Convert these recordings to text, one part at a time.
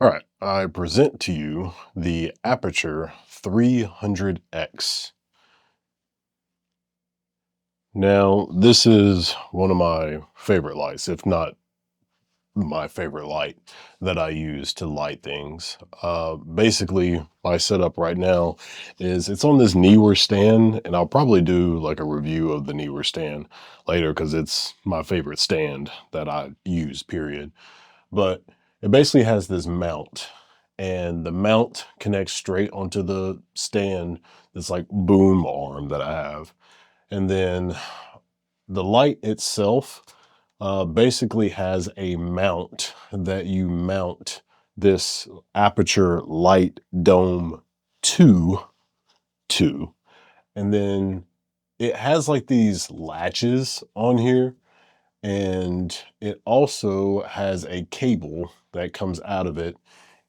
All right, I present to you the Aputure 300X. Now, this is one of my favorite lights, if not my favorite light that I use to light things. Basically, my setup right now is it's on this Neewer stand, and I'll probably do like a review of the Neewer stand later because it's my favorite stand that I use, period. But it basically has this mount, and the mount connects straight onto the stand, this like boom arm that I have. And then the light itself basically has a mount that you mount this Aputure Light Dome to, and then it has like these latches on here, and it also has a cable that comes out of it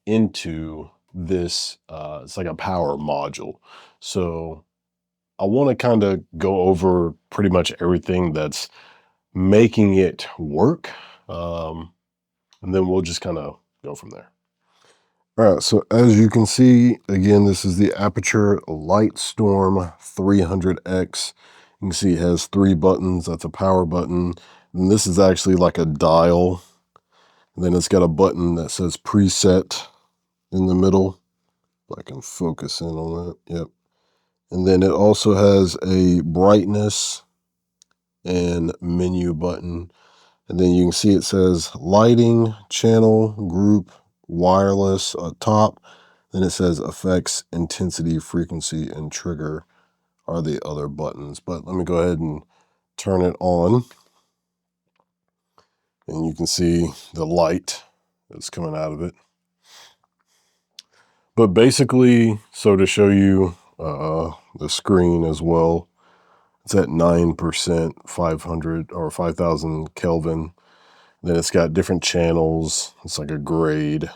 into this it's like a power module. So I want to kind of go over pretty much everything that's making it work, and then we'll just kind of go from there. All right, so as you can see, again, this is the Aputure Light Storm 300X. You can see it has 3 buttons. That's a power button. And this is actually like a dial. And then it's got a button that says preset in the middle. If I can focus in on that. Yep. And then it also has a brightness and menu button. And then you can see it says lighting, channel, group, wireless top. Then it says effects, intensity, frequency, and trigger are the other buttons. But let me go ahead and turn it on. And you can see the light that's coming out of it. But basically, so to show you the screen as well, it's at 9%, 500 or 5,000 Kelvin. Then it's got different channels. It's like a grade.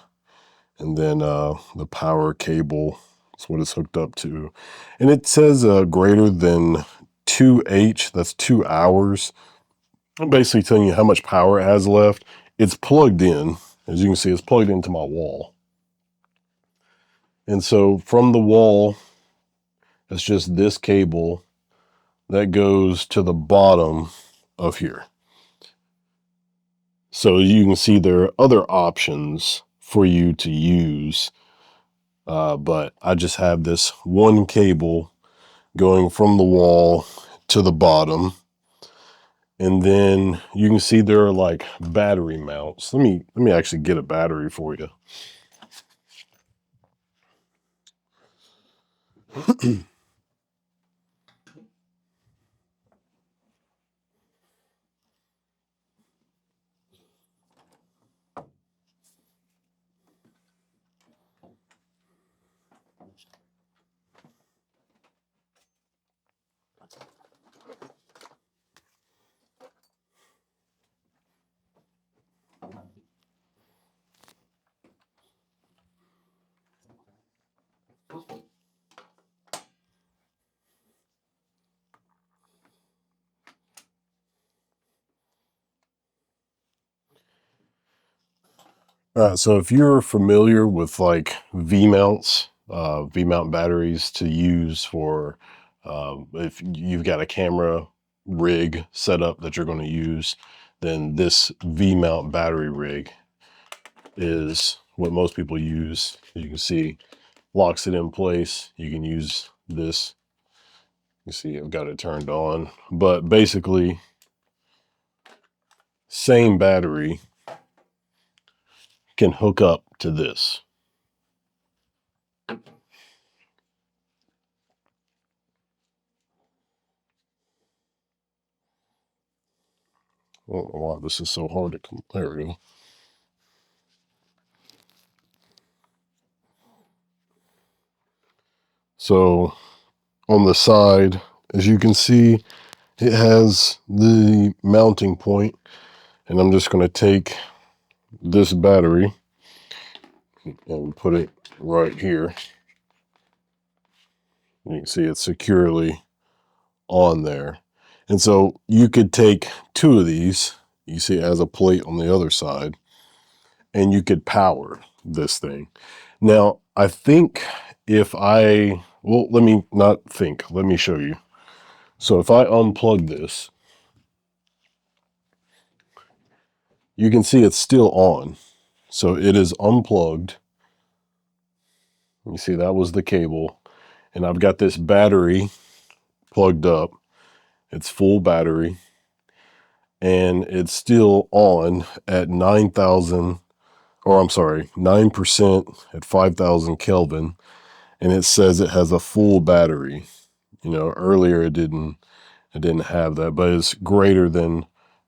And then the power cable is what it's hooked up to. And it says greater than 2H, that's 2 hours. I'm basically telling you how much power it has left. It's plugged in. As you can see, it's plugged into my wall. And so from the wall, it's just this cable that goes to the bottom of here. So you can see there are other options for you to use, but I just have this one cable going from the wall to the bottom. And then you can see there are like battery mounts. Let me actually get a battery for you. All right, so if you're familiar with like V-mounts, V-mount batteries to use for if you've got a camera rig set up that you're going to use, then this V-mount battery rig is what most people use. You can see locks it in place. You can use this. You see I've got it turned on, but basically same battery can hook up to this. I don't know why this is so hard to come. There we go. So on the side, as you can see, it has the mounting point, and I'm just going to take this battery and put it right here. You can see it's securely on there. And so you could take 2 of these, you see it has a plate on the other side, and you could power. this thing. Now, I think if I, well, let me not think, let me show you. So if I unplug this, you can see it's still on. So it is unplugged. You see that was the cable. And I've got this battery plugged up. It's full battery. And it's still on at 9,000, or I'm sorry, 9% at 5,000 Kelvin. And it says it has a full battery. You know, earlier it didn't have that, but it's greater than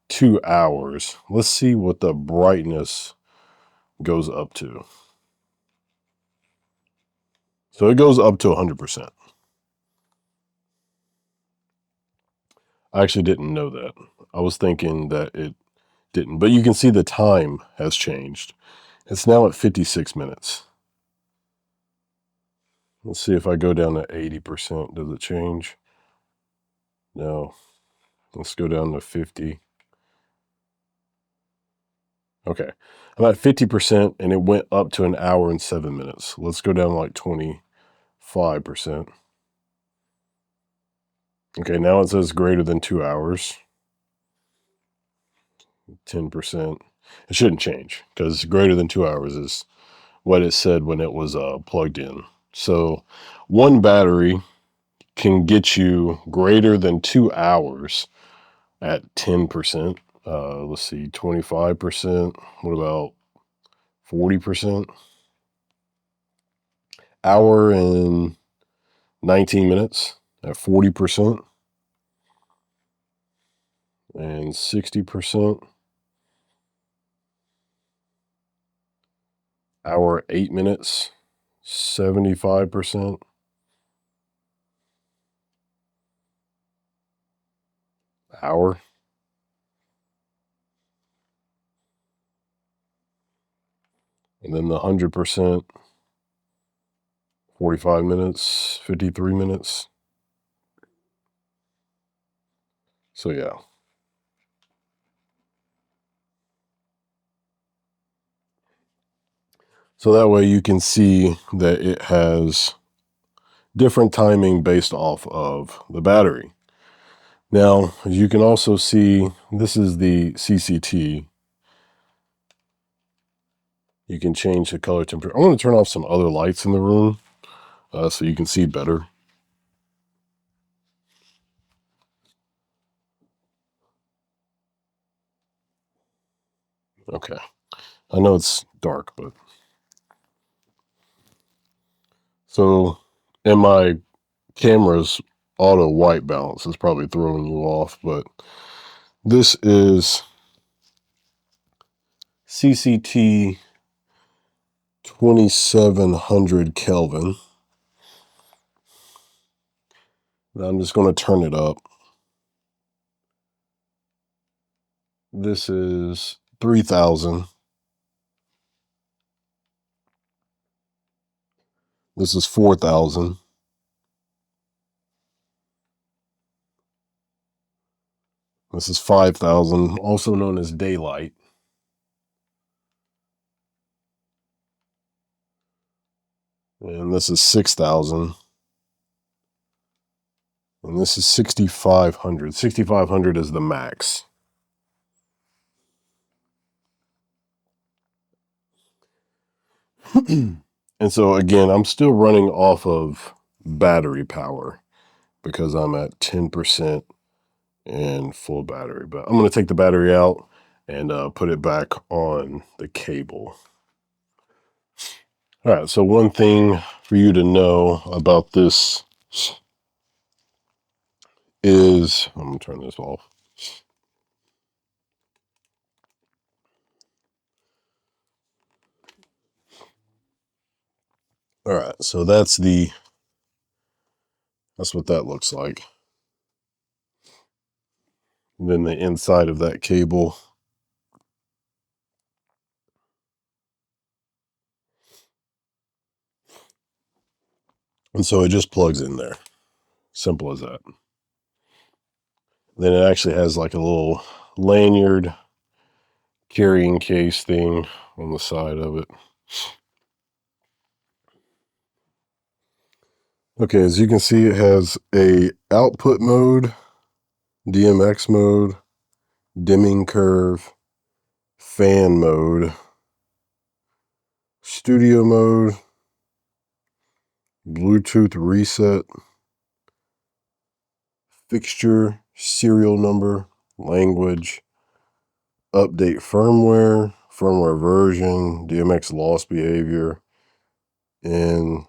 2 hours. Let's see what the brightness goes up to. So it goes up to 100%. I actually didn't know that. I was thinking that it didn't, but you can see the time has changed. It's now at 56 minutes. Let's see if I go down to 80%. Does it change? No. Let's go down to 50. Okay. I'm at 50% and it went up to an hour and 7 minutes. Let's go down like 25%. Okay, now it says greater than 2 hours. 10%. It shouldn't change because greater than 2 hours is what it said when it was plugged in. So one battery can get you greater than 2 hours at 10%. Let's see, 25%. What about 40%? Hour and 19 minutes at 40%. And 60%. Hour 8 minutes, 75%. Hour. And then the 100%, 45 minutes, 53 minutes. So yeah. So that way you can see that it has different timing based off of the battery. Now, as you can also see, this is the CCT. You can change the color temperature. I'm going to turn off some other lights in the room so you can see better. Okay. I know it's dark, but so in my camera's auto white balance is probably throwing you off, but this is CCT 2700 Kelvin. Now I'm just going to turn it up. This is 3000. This is 4000. This is 5000, also known as daylight. And this is 6000. And this is 6500. 6500 is the max. And so again, I'm still running off of battery power because I'm at 10% and full battery. But I'm going to take the battery out and put it back on the cable. All right, so one thing for you to know about this is, I'm going to turn this off. All right, so that's what that looks like. And then the inside of that cable. And so it just plugs in there. Simple as that. Then it actually has like a little lanyard carrying case thing on the side of it. Okay, as you can see, it has a output mode, DMX mode, dimming curve, fan mode, studio mode, Bluetooth reset, fixture, serial number, language, update firmware, firmware version, DMX loss behavior, and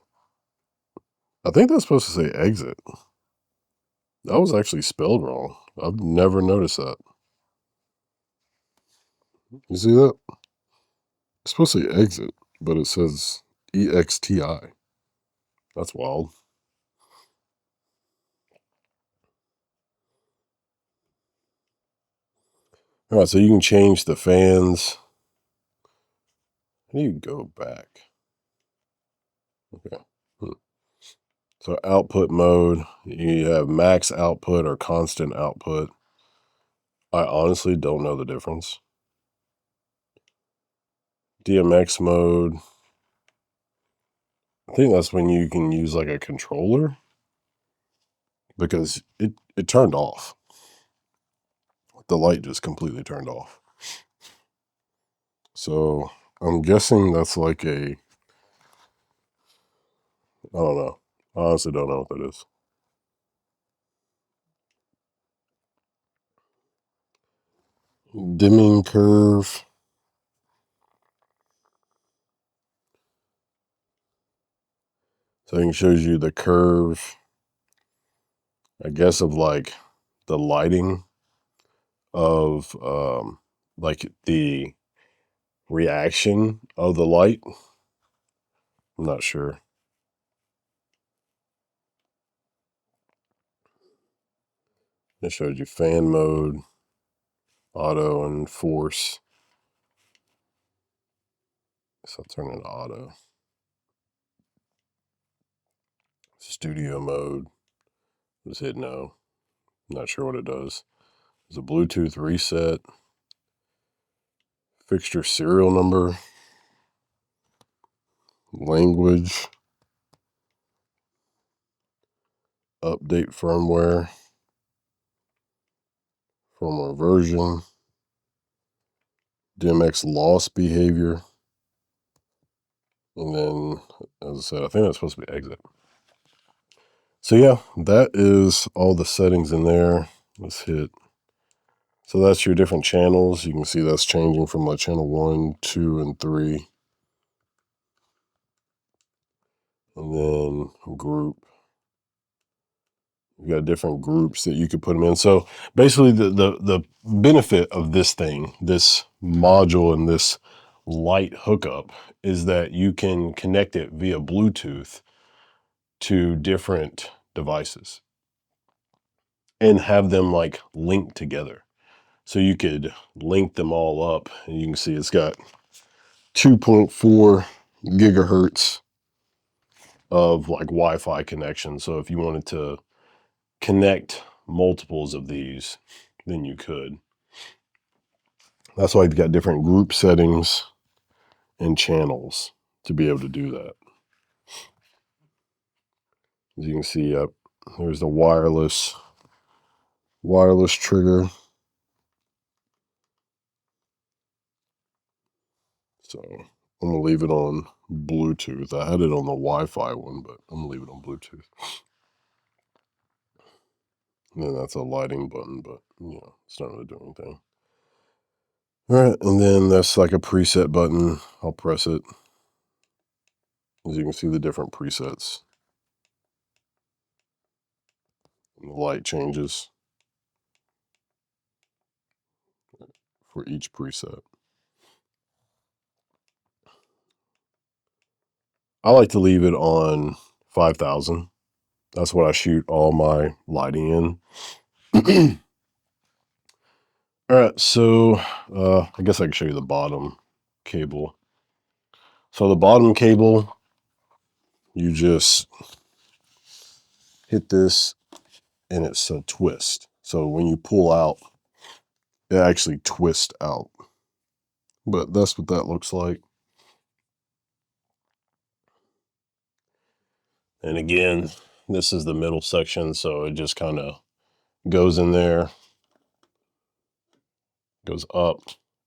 I think that's supposed to say exit. That was actually spelled wrong. I've never noticed that. You see that? It's supposed to say exit, but it says EXTI. That's wild. All right, so you can change the fans. How do you go back? Okay. So output mode, you have max output or constant output. I honestly don't know the difference. DMX mode, I think that's when you can use like a controller because it turned off. The light just completely turned off. So I'm guessing that's like I don't know. I honestly don't know what that is. Dimming curve. So it shows you the curve, I guess, of like the lighting of like the reaction of the light. I'm not sure. It shows you fan mode, auto, and force. So I'll turn it to auto. Studio mode. Just hit no. Not sure what it does. There's a Bluetooth reset. Fixture serial number. Language. Update firmware. Firmware version. DMX loss behavior. And then, as I said, I think that's supposed to be exit. So yeah, that is all the settings in there. Let's hit. So that's your different channels. You can see that's changing from like channel 1, 2, and 3. And then group. You got different groups that you could put them in. So basically the benefit of this thing, this module and this light hookup is that you can connect it via Bluetooth to different devices and have them like linked together. So you could link them all up and you can see it's got 2.4 gigahertz of like Wi-Fi connection. So if you wanted to connect multiples of these, then you could. That's why you've got different group settings and channels to be able to do that. As you can see, there's the wireless trigger. So I'm gonna leave it on Bluetooth. I had it on the Wi-Fi one, but I'm gonna leave it on Bluetooth. And then that's a lighting button, but you know, it's not really doing anything. All right, and then that's like a preset button. I'll press it. As you can see, the different presets. And the light changes for each preset. I like to leave it on 5,000. That's what I shoot all my lighting in. All right, so I guess I can show you the bottom cable. So the bottom cable, you just hit this and it's a twist. So when you pull out, it actually twists out. But that's what that looks like. And again, this is the middle section, so it just kind of goes in there, goes up,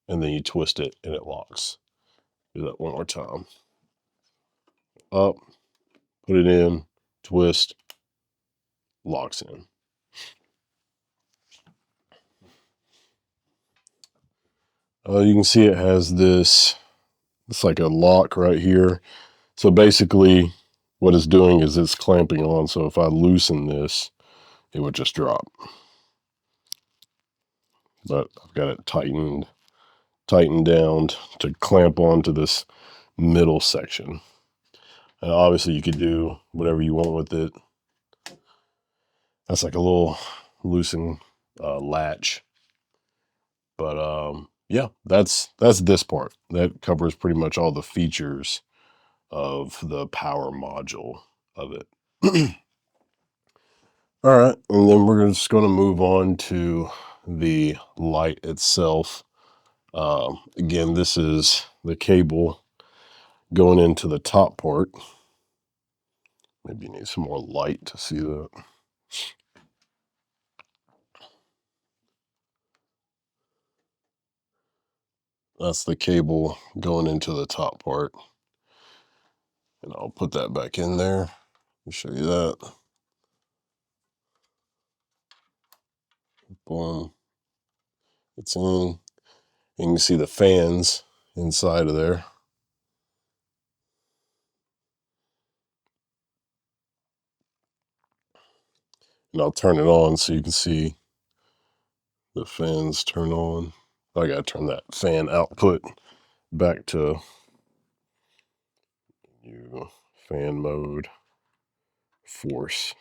and then you twist it and it locks. Do that one more time. Up, put it in, twist, locks in. You can see it has this, it's like a lock right here. So basically what it's doing is it's clamping on. So if I loosen this, it would just drop. But I've got it tightened down to clamp onto this middle section. And obviously you could do whatever you want with it. That's like a little loosen latch. But yeah, that's this part. That covers pretty much all the features of the power module of it. All right, and then we're just going to move on to the light itself. Again, this is the cable going into the top part. Maybe you need some more light to see that. That's the cable going into the top part. And I'll put that back in there. Let me show you that. Boom. It's in. You can see the fans inside of there. And I'll turn it on so you can see the fans turn on. I gotta turn that fan output back to fan mode, force.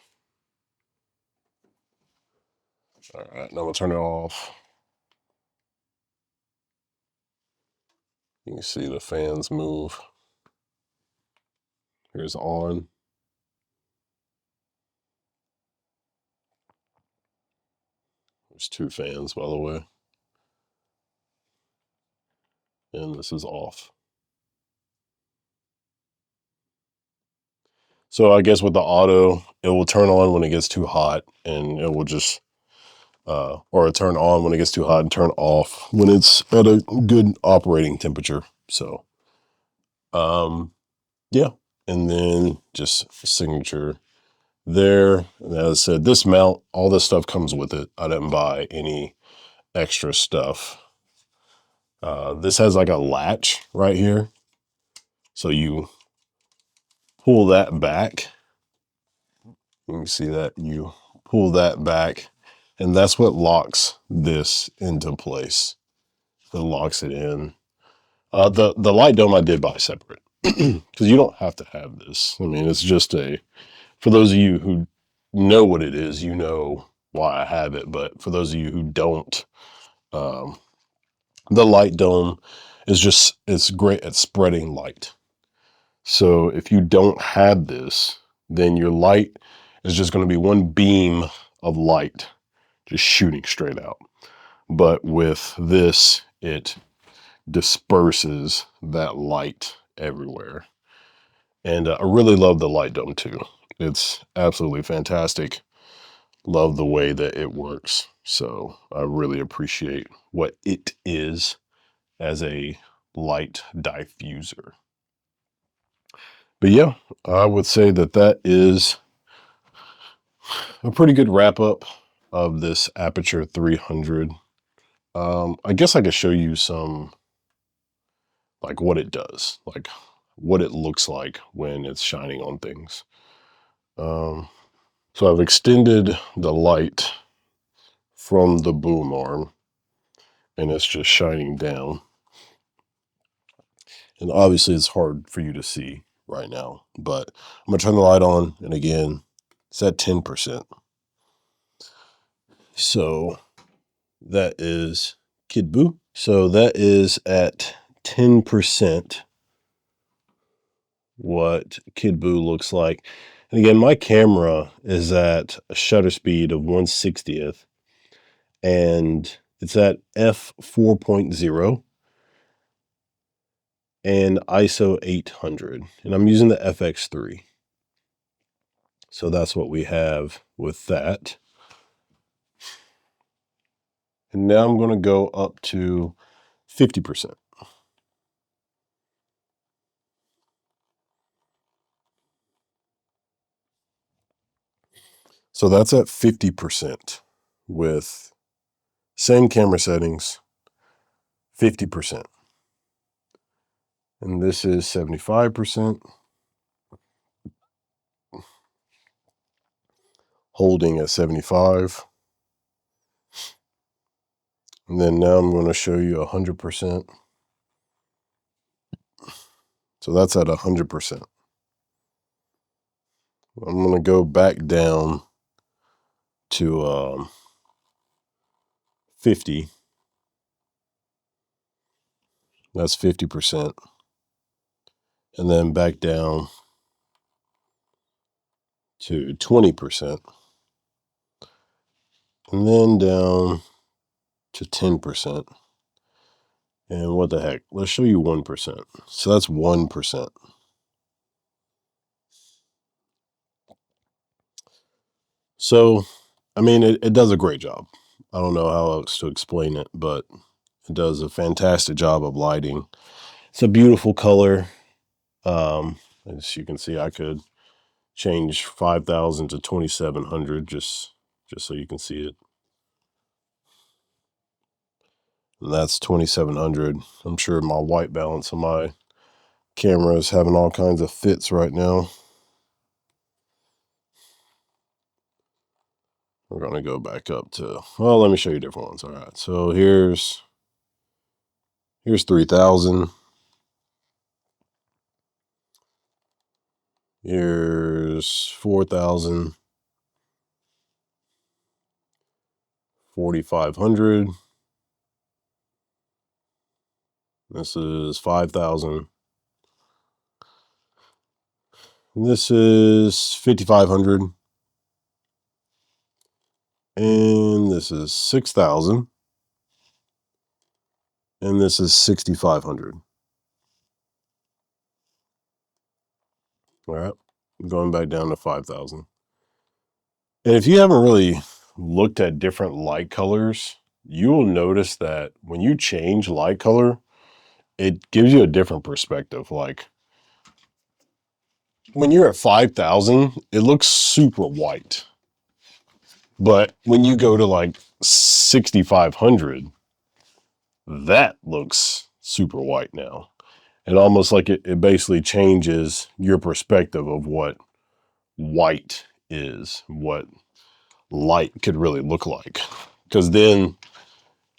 All right, now I'm gonna turn it off. You can see the fans move. Here's on. There's two fans, by the way. And this is off. So I guess with the auto, it will turn on when it gets too hot, and it will just, or turn on when it gets too hot and turn off when it's at a good operating temperature. So, yeah. And then just signature there. And as I said, this mount, all this stuff comes with it. I didn't buy any extra stuff. This has like a latch right here. So you pull that back. You can see that you pull that back, and that's what locks this into place. It locks it in. The light dome I did buy separate because you don't have to have this. I mean, it's just for those of you who know what it is, you know why I have it. But for those of you who don't, the light dome it's great at spreading light. So if you don't have this, then your light is just going to be one beam of light just shooting straight out. But with this, it disperses that light everywhere. And I really love the light dome too. It's absolutely fantastic. Love the way that it works. So I really appreciate what it is as a light diffuser. But yeah, I would say that that is a pretty good wrap up of this Aputure 300. I guess I could show you some, like what it does, like what it looks like when it's shining on things. So I've extended the light from the boom arm and it's just shining down. And obviously it's hard for you to see right now, but I'm gonna turn the light on, and again, it's at 10%. So that is Kid Buu. So that is at 10% what Kid Buu looks like. And again, my camera is at a shutter speed of 1/60th, and it's at f4.0 and ISO 800, and I'm using the FX3. So that's what we have with that. And now I'm going to go up to 50%. So that's at 50% with same camera settings, 50%. And this is 75%, holding at 75. And then now I'm going to show you 100%. So that's at 100%. I'm going to go back down to 50. That's 50%. And then back down to 20%. And then down to 10%. And what the heck? Let's show you 1%. So that's 1%. So, I mean, it does a great job. I don't know how else to explain it, but it does a fantastic job of lighting. It's a beautiful color. As you can see, I could change 5,000 to 2,700 just so you can see it. And that's 2,700. I'm sure my white balance on my camera is having all kinds of fits right now. We're going to go back up to, well, let me show you different ones. All right. So here's 3,000. Here's 4,000. 4,500. This is 5,000. This is 5,500. And this is 6,000. And this is 6,500. All right. Going back down to 5,000. And if you haven't really looked at different light colors, you will notice that when you change light color, it gives you a different perspective. Like when you're at 5,000, it looks super white. But when you go to like 6,500, that looks super white now. And almost like it basically changes your perspective of what white is, what light could really look like. Because then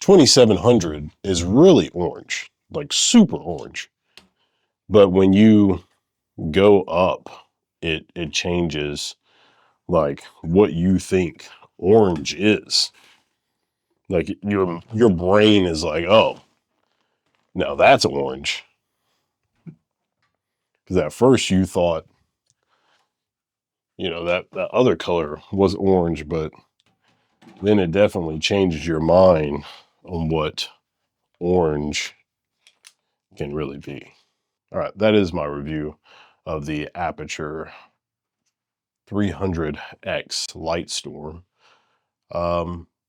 2,700 is really orange, like super orange. But when you go up, it changes like what you think orange is. Like your brain is like, oh, now that's orange. Because at first you thought, that other color was orange, but then it definitely changes your mind on what orange can really be. All right, that is my review of the Aputure 300X Light Storm.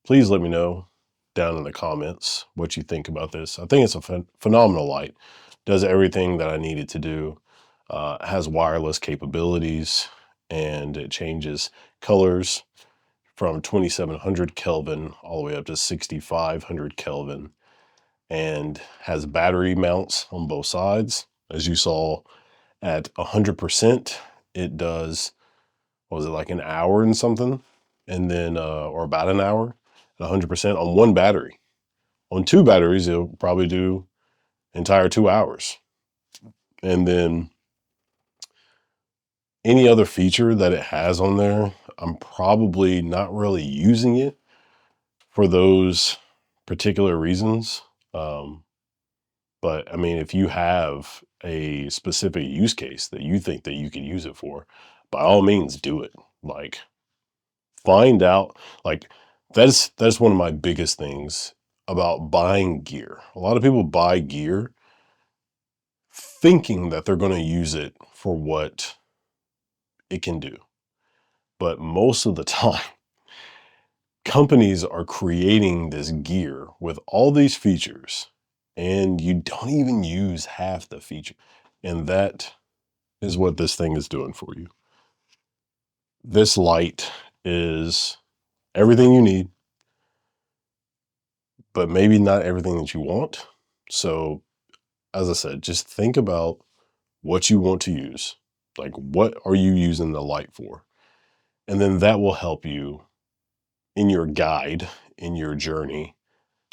Please let me know down in the comments what you think about this. I think it's a phenomenal light. Does everything that I needed to do. Has wireless capabilities, and it changes colors from 2,700 Kelvin all the way up to 6,500 Kelvin, and has battery mounts on both sides. As you saw, at 100%, it does, what was it, like an hour and something? And then, or about an hour at 100% on one battery. On two batteries, it'll probably do entire 2 hours. And then any other feature that it has on there, I'm probably not really using it for those particular reasons. But I mean, if you have a specific use case that you think that you can use it for, by all means do it. Like find out, like that's one of my biggest things about buying gear. A lot of people buy gear thinking that they're going to use it for what it can do. but most of the time, companies are creating this gear with all these features, and you don't even use half the feature. And that is what this thing is doing for you. This light is everything you need, but maybe not everything that you want. So, as I said, just think about what you want to use. Like, what are you using the light for? And then that will help you in your guide, in your journey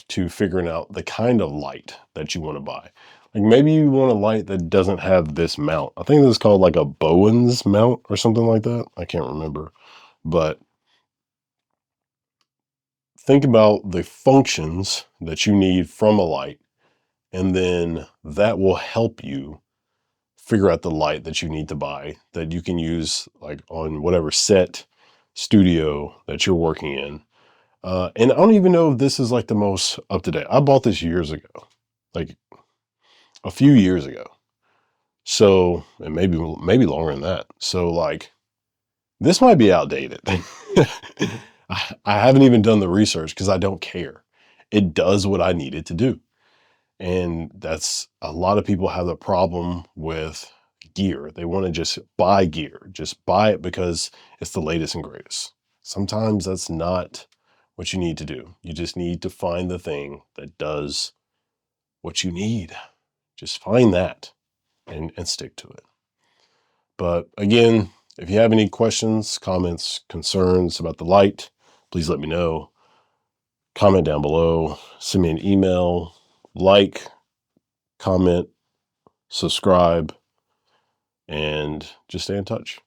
to figuring out the kind of light that you want to buy. Like, maybe you want a light that doesn't have this mount. I think this is called like a Bowen's mount or something like that. I can't remember. But think about the functions that you need from a light, and then that will help you figure out the light that you need to buy that you can use like on whatever set studio that you're working in. And I don't even know if this is like the most up to date. I bought this years ago, like a few years ago. So, and maybe longer than that. So like, this might be outdated. I haven't even done the research because I don't care. It does what I need it to do. And that's a lot of people have the problem with gear. They want to just buy gear, just buy it because it's the latest and greatest. Sometimes that's not what you need to do. You just need to find the thing that does what you need. Just find that and stick to it. But again, if you have any questions, comments, concerns about the light, please let me know. Comment down below, send me an email, like, comment, subscribe, and just stay in touch.